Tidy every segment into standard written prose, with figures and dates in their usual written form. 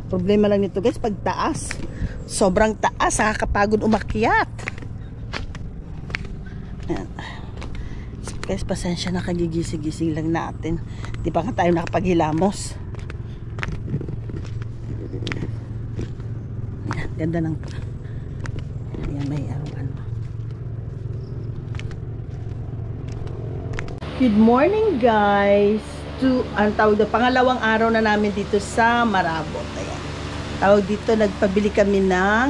Problema lang nito guys, pag taas. Sobrang taas, nakakapagod umakyat. Ayan. Guys, pasensya na, kagigising-gising lang natin. Di pa nga tayo nakapaghilamos. Ayan, ganda ng... Ayan, may arawan. Good morning guys! Ang tawag doon, pangalawang araw na namin dito sa Marabot. Ayan. Tawag dito, nagpabili kami ng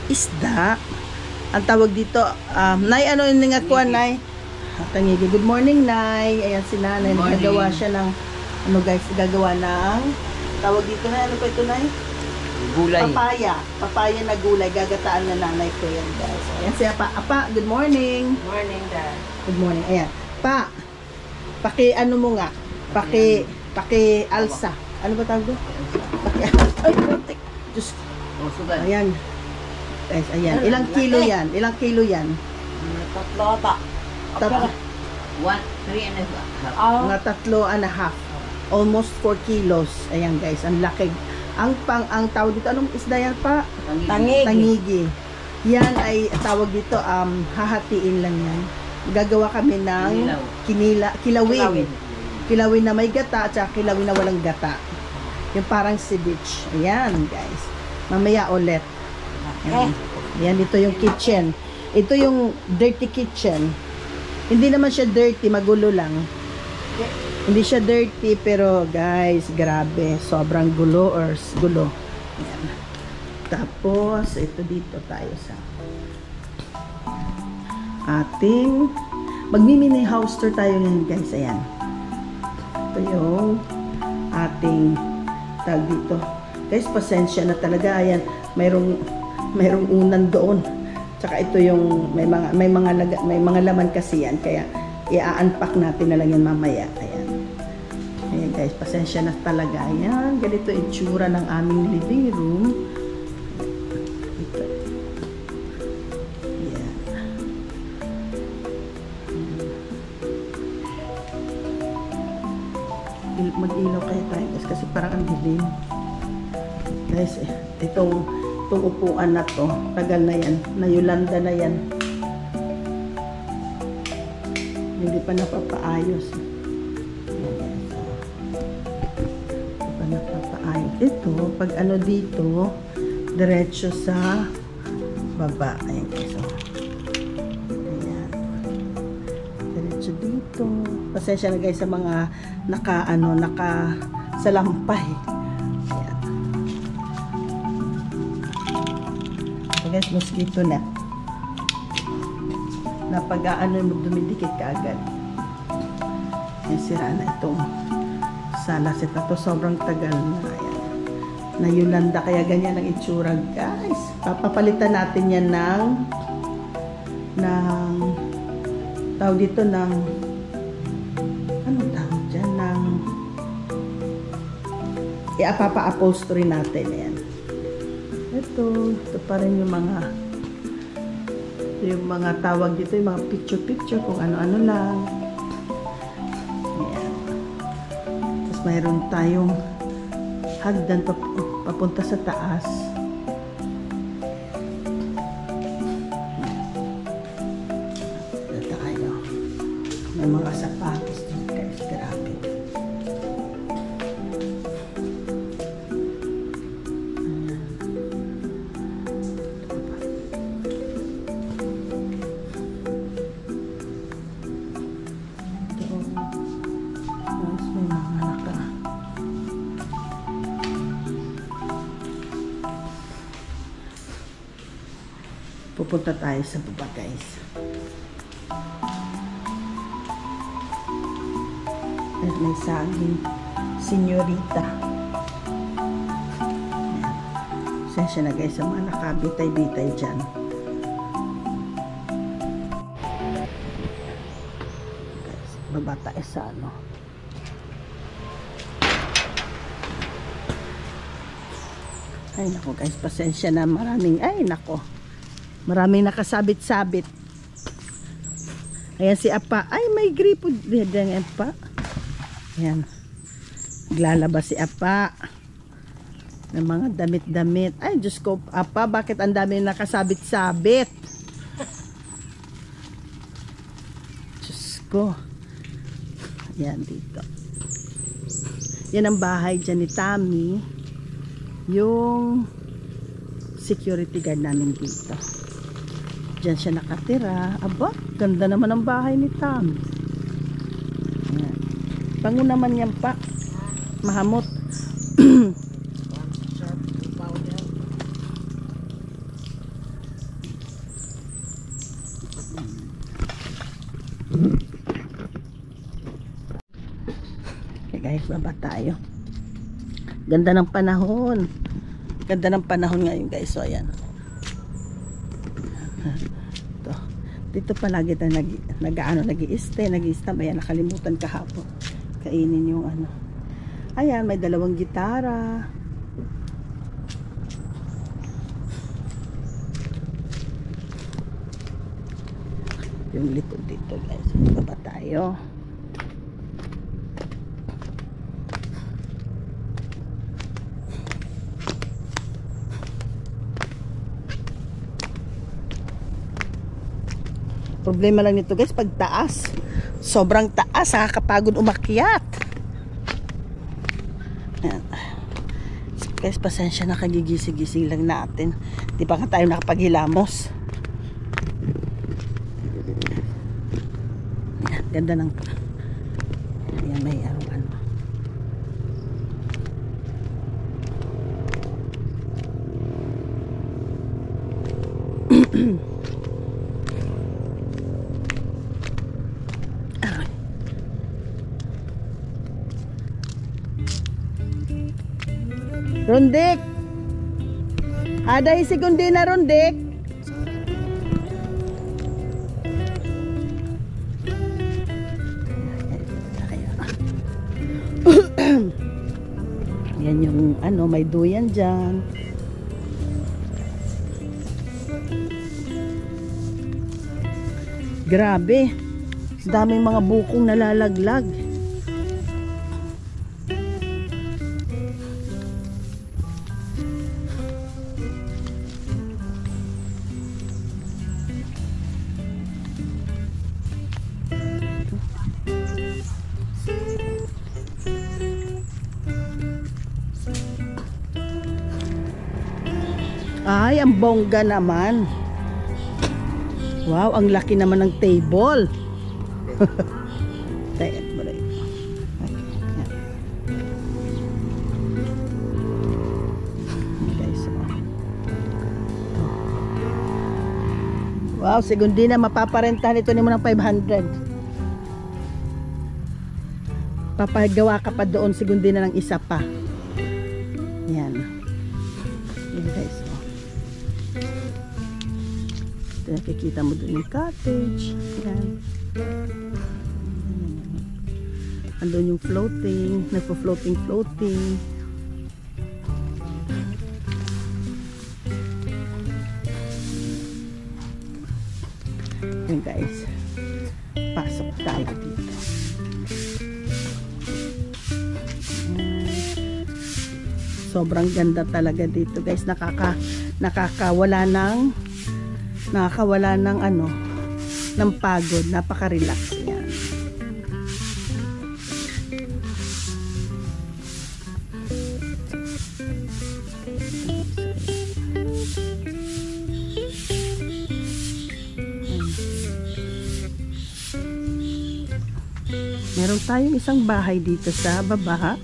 isda. Ang tawag dito, Nay, ano yung nga kuha, Nay? Tangigi. Good morning, Nay. Ayan si Nanay. Nagagawa siya ng, ano guys, gagawa ng, tawag dito na, ano pa ito, Nay? Gulay. Papaya. Papaya na gulay. Gagataan na Nanay ko yan, guys. Ayan si Apa. Apa, good morning. Good morning, Dad. Good morning. Ayan. Pa, ano mo nga? Paki alsa. Ano ba tawag doon? Paki ay, putik. Diyos. Ayan. Guys, ayan. Ilang kilo yan? Ilang kilo yan? Tatlo ata. 3 and a half. Mga 3.5. Almost 4 kilos. Ayan guys, ang laki. Ang tawag dito, anong isda yan pa? Tangigi. Yan ay tawag dito, hahatiin lang yan. Gagawa kami ng kilawin. Kilawin na may gata at saka kilawin na walang gata. Yung parang ceviche. Ayan guys. Mamaya ulit. Ayan. Ayan, ito yung kitchen. Ito yung dirty kitchen. Hindi naman siya dirty, magulo lang. Hindi siya dirty pero guys, grabe. Sobrang gulo or gulo. Ayan. Tapos, ito dito tayo sa ating magmi-mini house tour tayo ngayon guys. Ayan. Ito yung ating tag dito. Guys, pasensya na talaga. Ayan, mayroong unan doon. Tsaka ito yung may mga laman kasi yan. Kaya i-unpack natin na lang yan mamaya. Ayan. Ayan guys, pasensya na talaga. Ayan, ganito itsura ng aming living room. Ito. Ayan. Mag-ilaw kayo tayo guys kasi parang ang dilim. Guys, itong upuan na to, tagal na yan, na-Yolanda na yan, hindi pa napapaayos. Hindi pa napapaayos. Ito, pag ano dito, diretso sa baba. Ayan guys, ayan, diretso dito. Pasensya na guys sa mga salampay. Guys, mosquito net na pag-aano mo dumidikit ka agad. Yan, sira na itong salasit na to, sobrang tagal na. Ayan, na-Yolanda, kaya ganyan ang itsura guys. Papapalitan natin yan ng tawag dito ng anong tawag dyan, ng iapapa-upholstery natin. Ayan. Ito pa rin yung mga tawag dito, yung mga picture kung ano-ano lang. Ayan. Tapos mayroon tayong hagdan papunta sa taas. Dito tayo. May mga sapatos dito guys, grabe. Pupunta tayo sa baba guys. At may saging senyorita. Sensya na guys sa mga nakabitay-bitay dyan. Guys, baba tayo sa ano. Ay nako guys, pasensya na, maraming nakasabit-sabit. Ayan si Apa. Ay, may gripo diyan Apa. Ayan. Naglalaba si Apa. ng mga damit-damit. Ay, Diyos ko, apa, bakit ang dami nakasabit-sabit? Diyos ko. Yan, dito. Yan ang bahay dyan ni Tammy. Yung security guard namin dito. Diyan siya nakatira. Aba, ganda naman ang bahay ni Tammy. Yan. Bango naman yan pa. Mahamot. Okay guys, baba tayo. Ganda ng panahon. Ganda ng panahon ngayon guys. So ayan. Ito. Dito palagi tayo nag-i-stay, nag-i-stamp. Ayan, nakalimutan kahapon. Kainin yung ano. Ayan, may dalawang gitara. Yung likod dito guys. Baba tayo. Problema lang nito guys, pag taas. Sobrang taas, nakakapagod umakyat. Ayan. Guys, pasensya na, kagigising-gising lang natin. Di pa nga tayo nakapaghilamos. Ayan, ganda ng... Ayan, may arawan. Rondik. Ada isi kundi na Rondik. Yan yung ano, may duyan dyan. Grabe. Daming mga bukong nalalaglag. Ay, ang bongga naman. Wow, ang laki naman ng table. Wow, segundi na mapaparenta nito ni mo ng 500. Papagawa ka pa doon, segundi na ng isa pa. Yan. Yan guys. Ito nakikita mo doon yung cottage. Yan. Andun yung floating. Nagpo-floating. Yan guys. Pasok tayo dito. Sobrang ganda talaga dito guys. Nakakawala ng ano, ng pagod. Napaka-relax yan. Meron tayong isang bahay dito sa baba.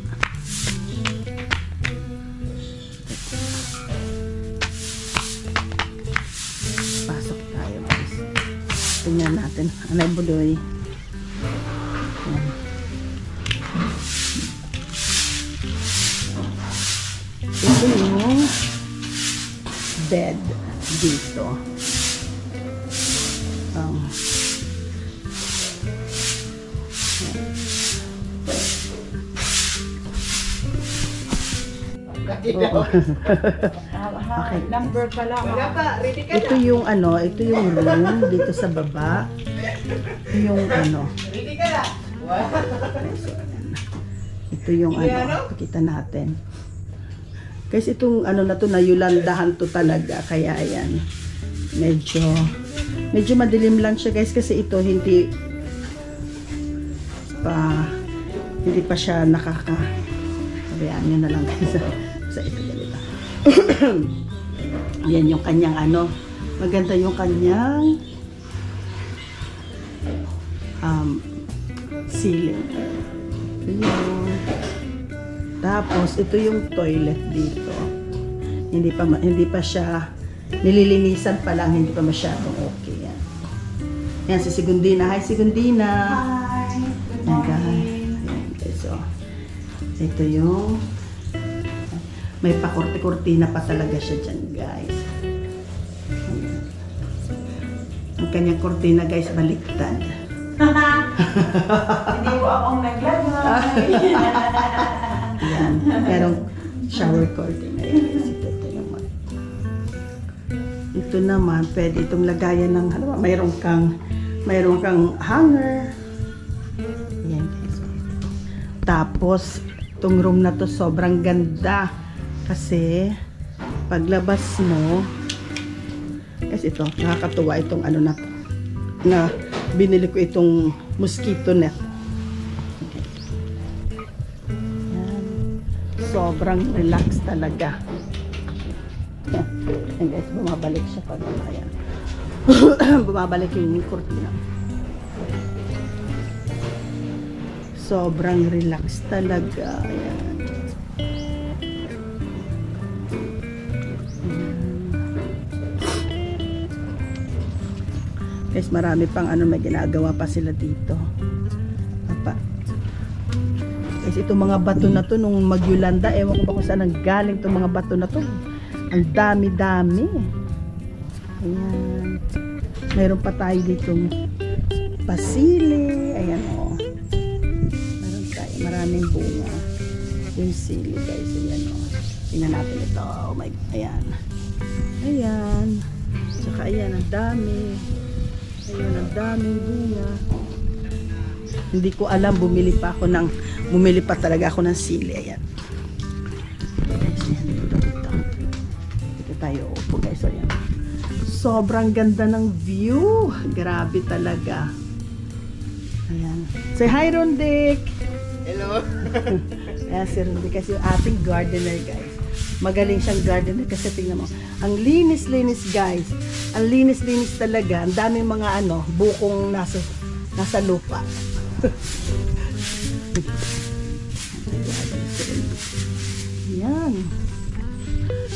Pasok tayo guys. Tingnan natin. Anay budoy. Yan. Ito yung bed dito. Okay. Number pa lang. Ito yung ano, ito yung room dito sa baba. Yung ano. Ito yung ano, pakita natin. Guys, itong ano na to, nayulandahan to talaga. Kaya ayan, medyo madilim lang siya guys, kasi ito hindi pa siya sabihan nyo na lang guys. Sa ito ganito. Yan yung kanyang ano, maganda yung kanyang ceiling. Yun. Tapos ito yung toilet dito. Hindi pa siya nililinisan pa lang, hindi pa masyadong okay yan. Yan si Segundina. Hi Segundina. Hi. Good morning. Okay, so ito yung may pakorte-kortina pa talaga siya dyan guys. Ayan. Ang kanyang kortina guys baliktad. Hindi po akong naglagay. Yan. Merong shower curtain. Ayan. Ito naman, pwede itong lagayan ng, mayroon kang hanger. Ayan guys. Tapos, itong room na to sobrang ganda. Kasi, paglabas mo, kasi ito, nakakatuwa itong ano na to. Na, binili ko itong mosquito net. Okay. Yan. Sobrang relax talaga. Yan guys, bumabalik siya pag ayan. Bumabalik yung kurtina. Sobrang relax talaga. Ayan. Guys, marami pang ano, may ginagawa pa sila dito. Guys, itong mga bato na to nung magyulanda, ewan ko ba kung saan ang galing itong mga bato na to. Ang dami-dami. Ayan. Mayroon pa tayo ditong pasili. Ayan o. Meron tayo. Maraming bunga. Yung sili guys. Ayan o. Tingnan natin ito. Oh my God. Ayan. Ayan. Tsaka ayan. Ang dami. Ayan. Ang daming bunga. Hindi ko alam. Bumili pa talaga ako ng sili. Ayan. Tayo upo guys. So, yan. Sobrang ganda ng view. Grabe talaga. Ayan. Say hi Rondik. Hello. Ayan si Rondik kasi yung ating gardener guys. Magaling siyang gardener kasi tingnan mo. Ang linis-linis guys. Ang linis-linis talaga. Ang daming mga ano, bukong nasa lupa. Ayan.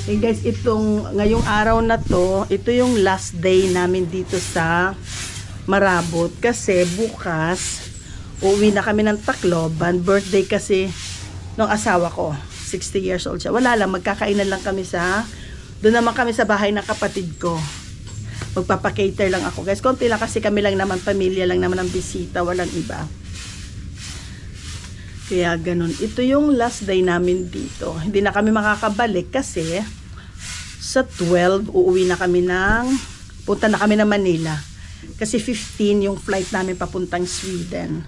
Eh guys, ngayong araw na to, ito yung last day namin dito sa Marabot. Kasi bukas, uuwi na kami ng Tacloban. Birthday kasi ng asawa ko. 60 years old siya. Wala lang, magkakainan lang kami doon naman kami sa bahay ng kapatid ko. Magpapakater lang ako. Guys, konti lang kasi kami lang naman, pamilya lang naman ang bisita. Walang iba. Kaya ganun. Ito yung last day namin dito. Hindi na kami makakabalik kasi sa 12, uuwi na kami punta na kami ng Manila. Kasi 15 yung flight namin papuntang Sweden.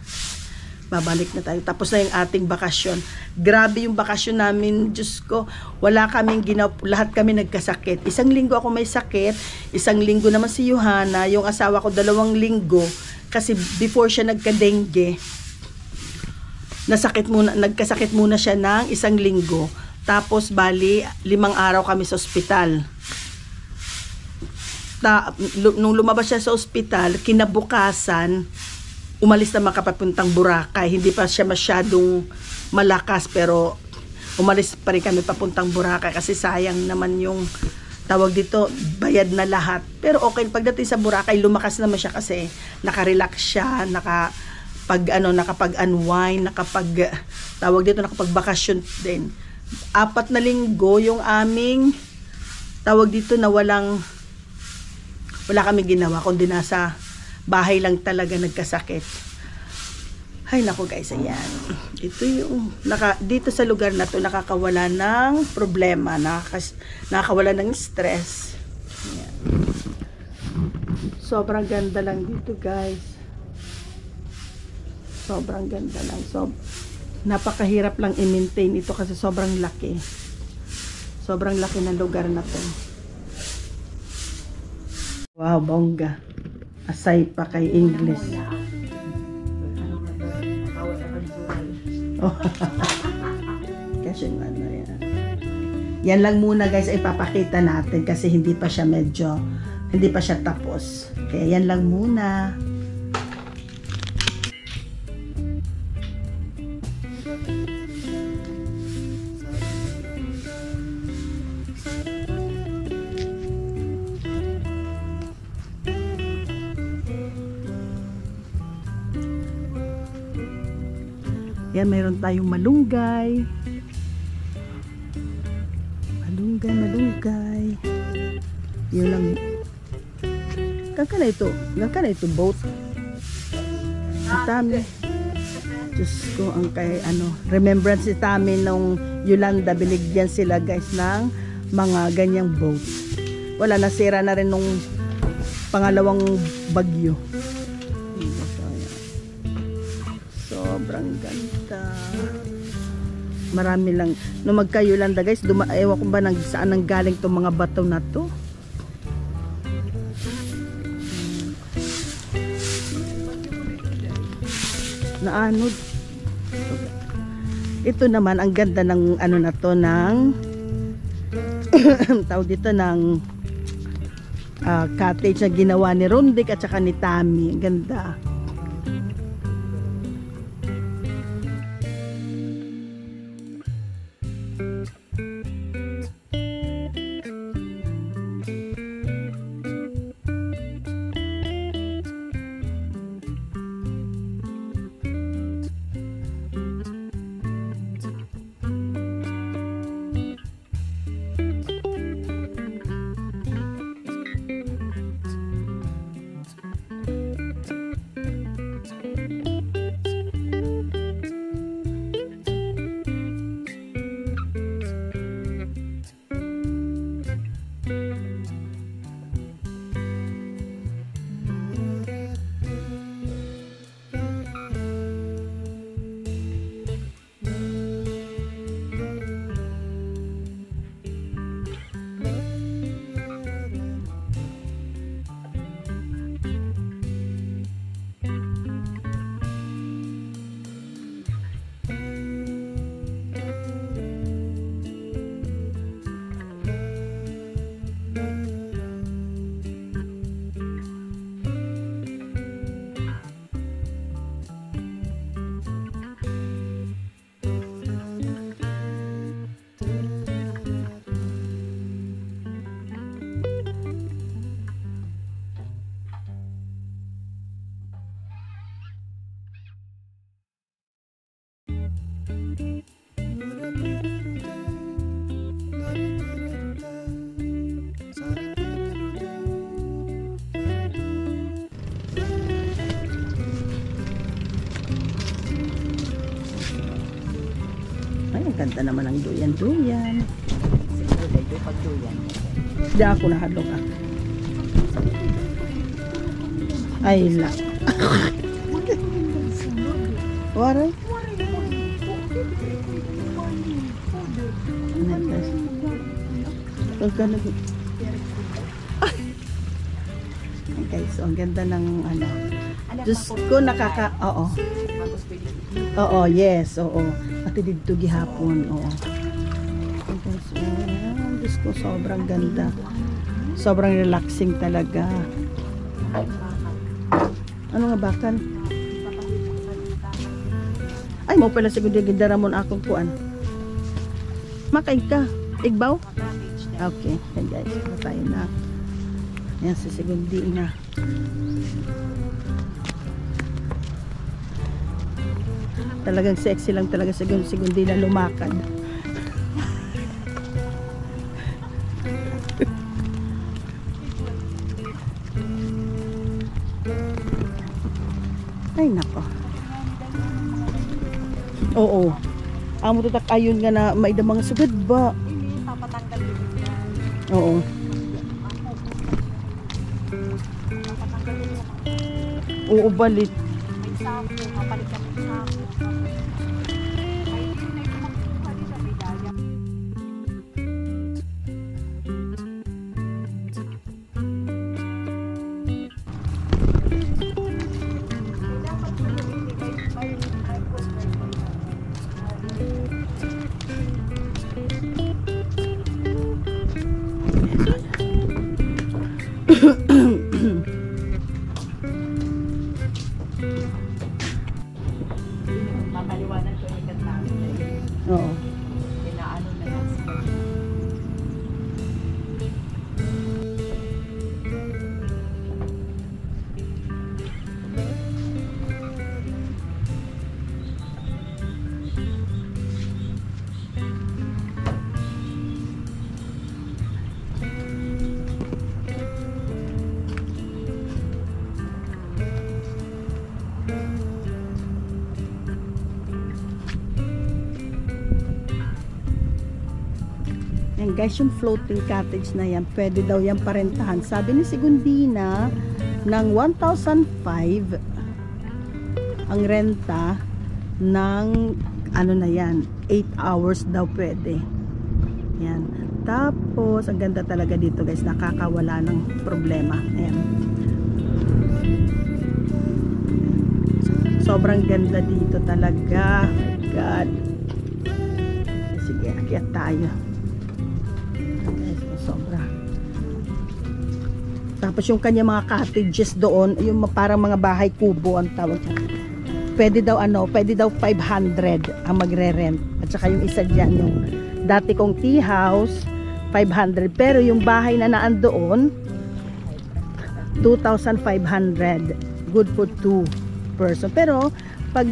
Babalik na tayo. Tapos na yung ating bakasyon. Grabe yung bakasyon namin. Diyos ko, wala kaming ginawa. Lahat kami nagkasakit. 1 linggo ako may sakit. 1 linggo naman si Johanna. Yung asawa ko 2 linggo. Kasi before siya nagka-dengue, nagkasakit muna siya ng 1 linggo. Tapos bali 5 araw kami sa ospital. Nung lumabas siya sa ospital, kinabukasan umalis na makapapuntang Boracay. Hindi pa siya masyadong malakas pero umalis pa rin kami papuntang Boracay kasi sayang naman yung tawag dito, bayad na lahat. Pero okay, pagdating sa Boracay, lumakas naman siya kasi naka-relax siya, nakapag-unwind, nakapag-bakasyon din. 4 na linggo yung aming tawag dito na wala kami ginawa kundi nasa bahay lang talaga nagkasakit. Ay nako guys, ayan. Ito yung dito sa lugar na to nakakawala ng problema, nakakawala ng stress. Ayan. Sobrang ganda lang dito guys. Sobrang ganda lang. Napakahirap lang i-maintain ito kasi sobrang laki. Sobrang laki ng lugar na to. Wow, bongga. Asay pa kay English. Oh. Kasi ano yan. Yan lang muna guys ay papakita natin kasi hindi pa siya tapos. Kaya yan lang muna. Yan, mayroon tayong malunggay. Malunggay. Yun lang. Kaka na ito boat. Ang dami. Diyos ko, ang kay remembrance si Tami nung Yolanda, binigyan sila guys ng mga ganyang boat. Wala, nasira na rin nung pangalawang bagyo. Sobrang ganda. Marami lang. Nung magka-Yolanda guys, ewan ko ba saan nang galing itong mga bato na to. Naanod. Ito naman, ang ganda ng na to, ng tawag dito ng cottage na ginawa ni Rondic at saka ni Tami. Ang ganda. Ay, ang ganda naman ng duyan-duyan. Siguro dahil pag duyan. Hindi ako nahadlok ah. Ay, la. Waray. Ang ganda. Okay, so ang ganda ng Diyos ko oo. Oo, yes, oo. Pati dito gihapon, oo. Okay, so, Diyos ko, sobrang ganda. Sobrang relaxing talaga. Ano nga bakan? Ay, mo pala siguro gidaramon akong kuan. Makain ka. Igbaw? Okay, okay guys, tayo na. Yan, sisigundi na. Talagang sexy lang talaga sa segundi na lumakad. Ay nako. Oo. Amo tutak ayon nga na maida mga sugad ba. Papatanggal din yan. Oo. Oo, balit. May sapo, kapalit ka ng sapo. Ay, hindi na ito makukuha din sa bidaya. Mapaliwanag ko yung ikat namin. Oo. Pinaano na yan sila. Yan guys, yung floating cottage na yan, pwede daw yan parentahan. Sabi ni Segundina, ng 1,500 ang renta ng ano na yan, 8 hours daw pwede. Yan. Tapos, ang ganda talaga dito guys, nakakawala ng problema. Ayan. Sobrang ganda dito talaga. Oh my God. Sige, akyat tayo. Sobra. Tapos yung kanya mga cottages doon, yung parang mga bahay kubo ang tawag niya. Pwede daw pwede daw 500 ang magre-rent. At saka yung isa diyan, yung dati kong tea house, 500. Pero yung bahay na naandoon, 2,500. Good for 2 person. Pero pag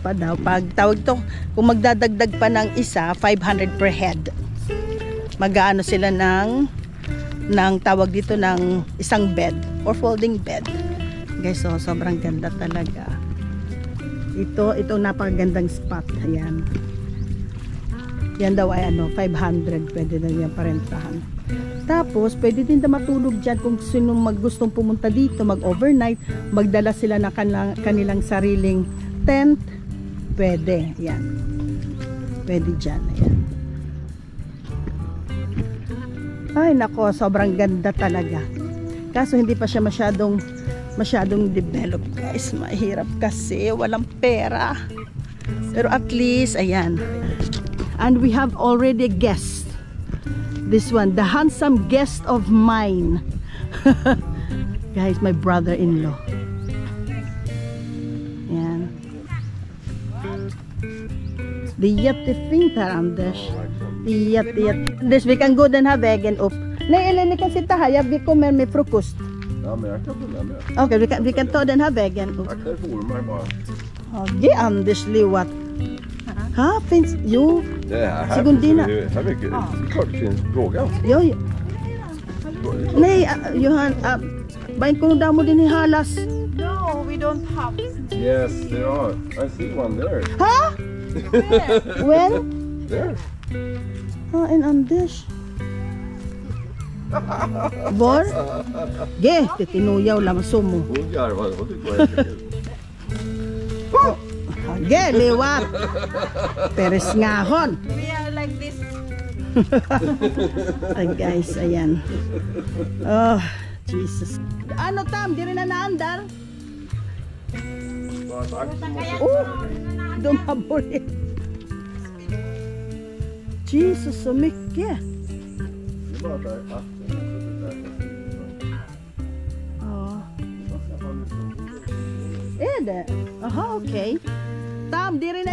pa daw, pag tawag to, kung magdadagdag pa ng isa, 500 per head. Mag-aano sila ng tawag dito ng isang bed or folding bed. Guys, so sobrang ganda talaga. Ito napakagandang spot. Ayan. Yan daw ay 500. Pwede na yan parentahan. Tapos, pwede din na matulog dyan kung sino gustong pumunta dito, mag-overnight, magdala sila ng kanilang sariling tent. Pwede. Ayan. Pwede dyan. Ayan. Ay nako, sobrang ganda talaga. Kaso hindi pa siya masyadong developed guys. Mahirap kasi walang pera. Pero at least, ayan. And we have already a guest. This one, the handsome guest of mine. Guys, my brother-in-law. Ayan. Det är jättefint här, Anders. Anders, vi kan gå den här vägen upp. Nej, eller ni kan sitta här. Vi kommer med frukost. Ja, men jag kan börja med. Okej, vi kan ta den här vägen upp. Akta för ormar bara. Ja, ge Anders livat. Ha, finns... Jo. Det här Segundina. finns ju här mycket. Det är klart det finns. Fråga. Jo. Nej, Johan. Bain kung damo din ihalas. No, we don't have. Yes, there are. I see one there. Ha? When? There. Ja, en Anders. Var? Ge, titinuyaw lang sumo. Hon garvade. Hon tyckte det var jättekul. Ge, liwat. Peres ngahon. We are like this. Ay guys, ayan. Oh, Jesus. Ano Tam, di rin na naandar? Bara tack. Oh, dumabor eh. Jesus, så mycket. Det är bara där. Ja. Är det? Aha, okej. Tam, di rin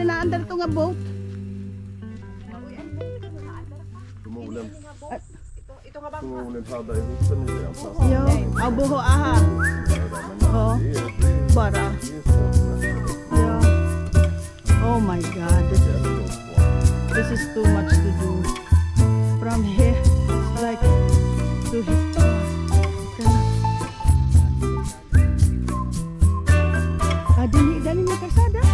na andar ito nga boat. Förmodligen paddlar ihop den i den plats. Ja, abuho aha. Ja, bara. Ja. Oh my God, this is too much to do. From here, it's like to here. Dali niya kalsada.